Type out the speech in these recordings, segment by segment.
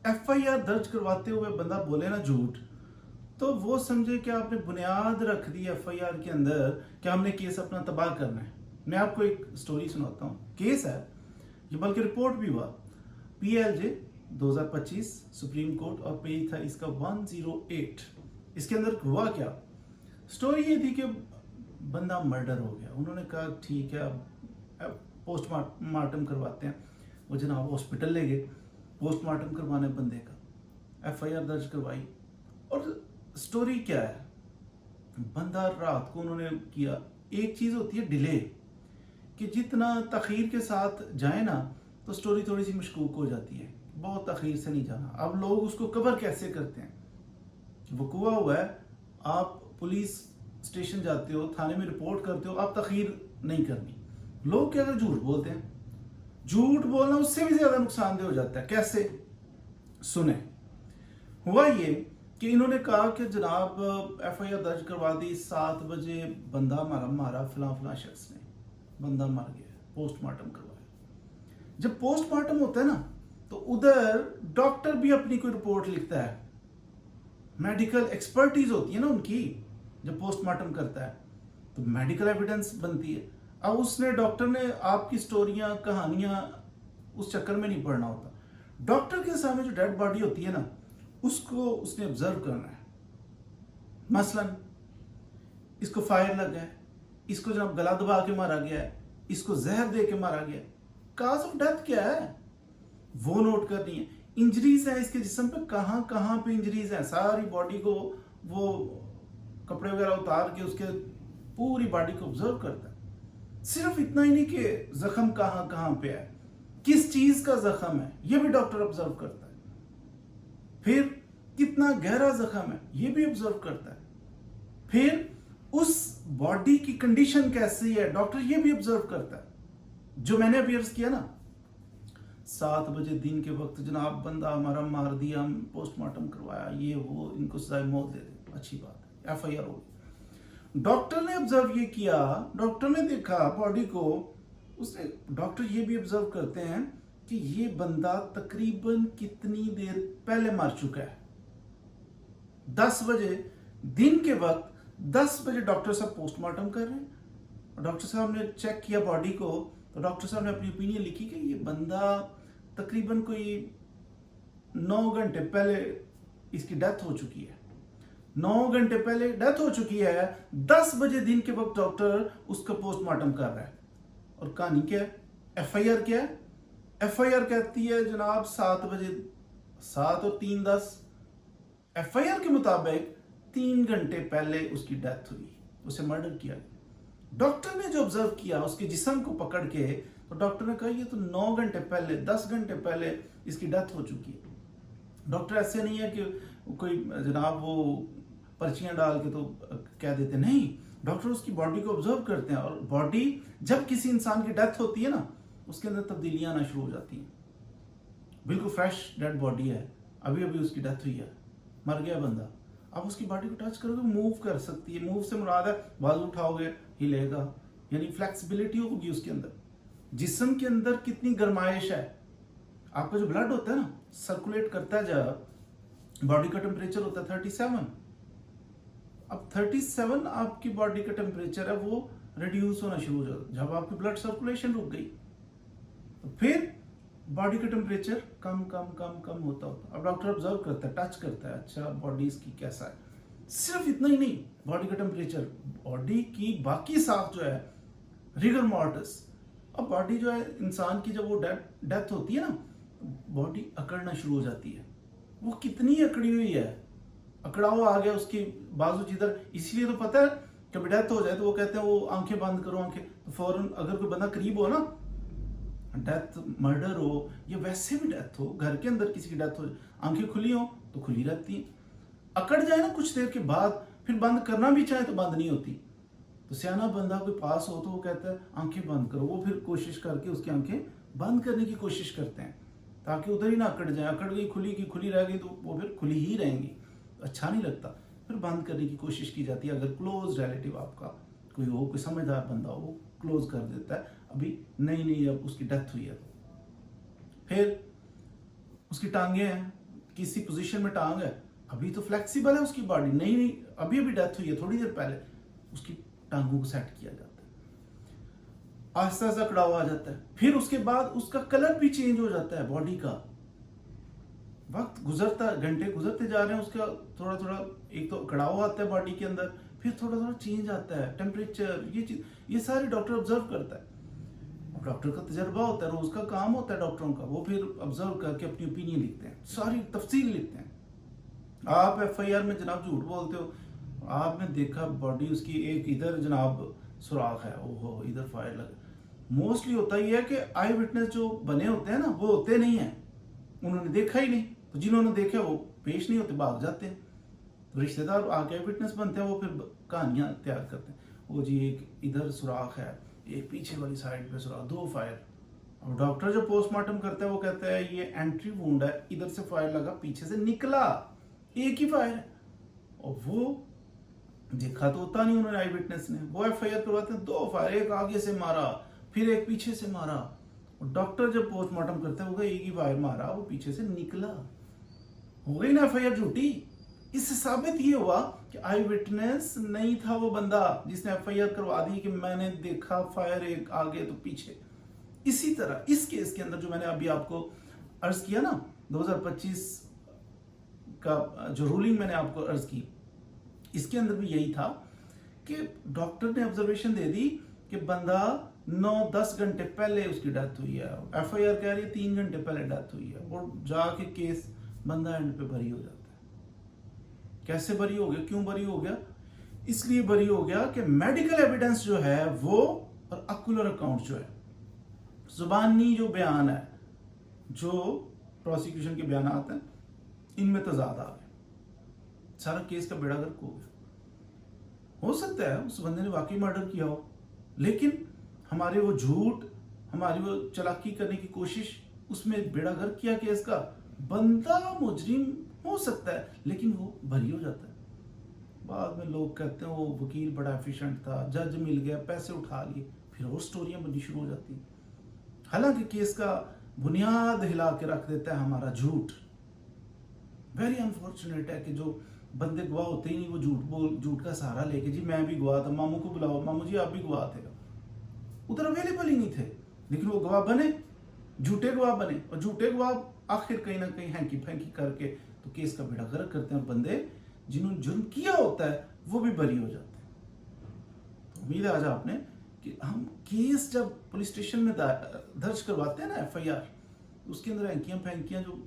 FIR दर्ज करवाते हुए बंदा बोले ना झूठ, तो वो समझे कि आपने बुनियाद रख दी FIR के अंदर कि हमने केस अपना तबाह करना है। मैं आपको एक स्टोरी सुनाता हूँ, केस है ये, बल्कि रिपोर्ट भी हुआ, PLJ 2025 सुप्रीम कोर्ट, और पेज था इसका 108। इसके अंदर हुआ क्या, स्टोरी ये थी कि बंदा मर्डर हो गया। उन्होंने कहा ठीक है अब पोस्टमार्टम करवाते हैं। वो जनाब हॉस्पिटल ले गए, पोस्टमार्टम करवाने बंदे का, FIR दर्ज करवाई। और स्टोरी क्या है, बंदा रात को उन्होंने किया। एक चीज़ होती है डिले, कि जितना तखीर के साथ जाए ना तो स्टोरी थोड़ी सी मशकूक हो जाती है, बहुत तखीर से नहीं जाना। अब लोग उसको कवर कैसे करते हैं, वकूआ हुआ है, आप पुलिस स्टेशन जाते हो, थाने में रिपोर्ट करते हो, आप तखीर नहीं करनी। लोग क्या झूठ बोलते हैं, झूठ बोलना उससे भी ज्यादा नुकसानदेह हो जाता है। कैसे, सुने। हुआ ये कि इन्होंने कहा कि जनाब FIR दर्ज करवा दी, 7 बजे बंदा हमारा मारा फला फला शख्स ने, बंदा मर गया, पोस्टमार्टम करवाया। जब पोस्टमार्टम होता है ना तो उधर डॉक्टर भी अपनी कोई रिपोर्ट लिखता है, मेडिकल एक्सपर्टीज होती है ना उनकी, जब पोस्टमार्टम करता है तो मेडिकल एविडेंस बनती है। अब उसने, डॉक्टर ने आपकी स्टोरियां कहानियां उस चक्कर में नहीं पढ़ना होता। डॉक्टर के सामने जो डेड बॉडी होती है ना, उसको उसने ऑब्जर्व करना है। मसलन इसको फायर लगा है, इसको जनाब गला दबा के मारा गया है, इसको जहर दे के मारा गया है, काज ऑफ डेथ क्या है वो नोट करनी है। इंजरीज है इसके जिस्म पे, कहां कहां पे इंजरीज है, सारी बॉडी को वो कपड़े वगैरह उतार के उसके पूरी बॉडी को ऑब्जर्व करता है। सिर्फ इतना ही नहीं कि जख्म कहां कहां पे है, किस चीज का जख्म है ये भी डॉक्टर ऑब्जर्व करता है। फिर कितना गहरा जख्म है ये भी ऑब्जर्व करता है। फिर उस बॉडी की कंडीशन कैसी है डॉक्टर ये भी ऑब्जर्व करता है। जो मैंने अभी अर्ज किया ना, 7 बजे दिन के वक्त जनाब बंदा हमारा मार दिया, हम पोस्टमार्टम करवाया, ये वो, इनको सजाए मौत दे दे, अच्छी बात है, FIR हो गई। डॉक्टर ने ऑब्जर्व ये किया, डॉक्टर ने देखा बॉडी को, उसने, डॉक्टर ये भी ऑब्जर्व करते हैं कि ये बंदा तकरीबन कितनी देर पहले मर चुका है। 10 बजे दिन के वक्त, 10 बजे डॉक्टर साहब पोस्टमार्टम कर रहे हैं। डॉक्टर साहब ने चेक किया बॉडी को, तो डॉक्टर साहब ने अपनी ओपिनियन लिखी कि ये बंदा तकरीबन कोई 9 घंटे पहले इसकी डेथ हो चुकी है, 9 घंटे पहले डेथ हो चुकी है। 10 बजे दिन के वक्त डॉक्टर उसका पोस्टमार्टम कर रहा है। और कहानी क्या है, FIR क्या है, FIR कहती है जनाब 7 बजे, 7 और 3 10, FIR के मुताबिक 3 घंटे पहले उसकी डेथ हुई, उसे मर्डर किया गया। डॉक्टर ने जो ऑब्जर्व किया उसके जिस्म को पकड़ के, तो डॉक्टर ने कहा ये तो 9 घंटे पहले, 10 घंटे पहले इसकी डेथ हो चुकी है। डॉक्टर ऐसे नहीं है कि कोई जनाब वो पर्चियां डाल के तो कह देते, नहीं, डॉक्टर उसकी बॉडी को ऑब्जर्व करते हैं। और बॉडी, जब किसी इंसान की डेथ होती है ना, उसके अंदर तब्दीलियां आना शुरू हो जाती हैं। बिल्कुल फ्रेश डेड बॉडी है, अभी अभी उसकी डेथ हुई है, मर गया बंदा, आप उसकी बॉडी को टच करोगे, मूव कर सकती है। मूव से मुराद है बाजू उठाओगे हिलेगा, यानी फ्लेक्सिबिलिटी होगी उसके अंदर। जिस्म के अंदर कितनी गर्माइश है, आपका जो ब्लड होता है ना सर्कुलेट करता है, जब बॉडी का टेम्परेचर होता है 37, अब 37 आपकी बॉडी का टेम्परेचर है, वो रिड्यूस होना शुरू हो जाता। जब आपकी ब्लड सर्कुलेशन रुक गई तो फिर बॉडी का टेम्परेचर कम कम कम कम होता होता। अब डॉक्टर ऑब्जर्व करता है, टच करता है, अच्छा बॉडी इसकी कैसा है। सिर्फ इतना ही नहीं, बॉडी का टेम्परेचर, बॉडी की बाकी साफ जो है, रिगर मॉर्टिस। अब बॉडी जो है इंसान की, जब वो डेथ होती है ना, बॉडी अकड़ना शुरू हो जाती है। वो कितनी अकड़ी हुई है, अकड़ाव आ गया उसकी बाजू जिधर। इसलिए तो पता है कभी डेथ हो जाए तो वो कहते हैं वो आंखें बंद करो, आंखें, तो फौरन अगर कोई बंदा करीब हो ना, डेथ, मर्डर हो या वैसे भी डेथ हो, घर के अंदर किसी की डेथ हो, आंखें खुली हो तो खुली रहती हैं, अकड़ जाए ना कुछ देर के बाद, फिर बंद करना भी चाहे तो बंद नहीं होती। तो सियाना बंदा कोई पास हो तो वो कहता है आंखें बंद करो, वो फिर कोशिश करके उसकी आंखें बंद करने की कोशिश करते हैं ताकि उधर ही ना अकड़ जाए। अकड़ गई, खुली की खुली रह गई तो वो फिर खुली ही रहेंगी, अच्छा नहीं लगता, फिर बंद करने की कोशिश की जाती है। अगर क्लोज रिलेटिव आपका कोई हो, कोई समझदार बंदा हो, वो क्लोज कर देता है। अभी नहीं अब उसकी डेथ हुई है तो फिर उसकी टांगे हैं, किसी पोजीशन में टांग है, अभी तो फ्लेक्सिबल है उसकी बॉडी, नहीं नहीं अभी अभी डेथ हुई है थोड़ी देर पहले, उसकी टांगों को सेट किया जाता है, आहिस्ता आहिस्ता कड़ाव आ जाता है, फिर उसके बाद उसका कलर भी चेंज हो जाता है बॉडी का। वक्त गुजरता, घंटे गुजरते जा रहे हैं, उसका थोड़ा थोड़ा एक तो कड़ाव आता है बॉडी के अंदर, फिर थोड़ा थोड़ा चेंज आता है, टेम्परेचर, ये चीज, ये सारे डॉक्टर ऑब्जर्व करता है। डॉक्टर का तजर्बा होता है, रोज का काम होता है डॉक्टरों का, वो फिर ऑब्जर्व करके अपनी ओपिनियन लिखते हैं, सारी तफसील लिखते हैं। आप एफआईआर में जनाब झूठ बोलते हो, आपने देखा बॉडी उसकी एक इधर जनाब सुराख है, ओहो इधर फायर लगा। मोस्टली होता ही है कि आई विटनेस जो बने होते हैं ना, वो होते नहीं है, उन्होंने देखा ही नहीं, तो जिन्होंने देखा वो पेश नहीं होते, भाग जाते हैं। तो रिश्तेदार आके विटनेस बनते हैं, वो फिर कहानियां तैयार करते हैं, वो जी एक इधर सुराख है, एक पीछे वाली साइड पे सुराख, 2 फायर। अब डॉक्टर जो पोस्टमार्टम करता है वो कहता है ये एंट्री वुंड है, इधर से फायर लगा, पीछे से निकला, एक ही फायर है। और वो देखा तो होता नहीं उन्होंने, आई विटनेस ने, वो एफआईआर करवाते हैं 2 फायर, एक आगे से मारा फिर एक पीछे से मारा। और डॉक्टर जब पोस्टमार्टम करता है वो एक ही फायर मारा, वो पीछे से निकला, हो गई ना एफआईआर झूठी। इससे साबित ये हुआ कि आई विटनेस नहीं था वो बंदा जिसने एफआईआर करवा दी कि मैंने देखा फायर एक आगे तो पीछे। इसी तरह इस केस के अंदर जो मैंने अभी आपको अर्ज किया ना, 2025 का जो रूलिंग मैंने आपको अर्ज की, इसके अंदर भी यही था कि डॉक्टर ने ऑब्जर्वेशन दे दी कि बंदा 9-10 घंटे पहले उसकी डेथ हुई है, एफआईआर कह रही है 3 घंटे पहले डेथ हुई है, और जाके केस बंदा एंड पे बरी हो जाता है। कैसे बरी हो गया, क्यों बरी हो गया? इसलिए बरी हो गया कि मेडिकल एविडेंस जो है वो और अकुलर अकाउंट जो है, जुबानी जो बयान है, जो प्रोसिक्यूशन के बयान आते हैं, इनमें तजाद आ गया, सारा केस का बेड़ा गर्क हो गया। हो सकता है उस बंदे ने वाकई मर्डर किया हो, लेकिन हमारे वो झूठ, हमारी वो चालाकी करने की कोशिश, उसमें बेड़ा गर्क किया केस का। बंदा मुजरिम हो सकता है लेकिन वो बरी हो जाता है। बाद में लोग कहते हैं वो वकील बड़ा एफिशिएंट था, जज मिल गया, पैसे उठा लिए, फिर और स्टोरियां बननी शुरू हो जाती हैं। हालांकि केस का बुनियाद हिला के रख देता है हमारा झूठ। वेरी अनफॉर्चुनेट है कि जो बंदे गवाह होते ही नहीं, वो झूठ का सहारा लेके, जी मैं भी गवाह था, मामू को बुलाओ, मामू जी आप भी गवाह थे, उधर अवेलेबल ही नहीं थे, लेकिन वो गवाह बने, झूठे गवाह बने, और झूठे गवाह आखिर कहीं ना कहीं हैंकी फैंकी करके तो केस का बेड़ा गर्क करते हैं, और बंदे जिन्होंने जुर्म किया होता है वो भी बरी हो जाते हैं। तो उम्मीद है आज आपने कि हम केस जब पुलिस स्टेशन में दर्ज करवाते हैं ना एफआईआर, उसके अंदर हैंकियां फैंकियां जो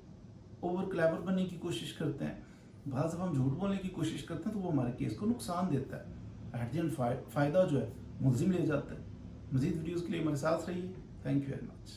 ओवर क्लेवर बनने की कोशिश करते हैं, बाद जब हम झूठ बोलने की कोशिश करते हैं तो वो हमारे केस को नुकसान देता है। एट द एंड फायदा जो है मुलजिम ले जाता है। मजीद वीडियोस के लिए हमारे साथ रहिए। Thank you very much.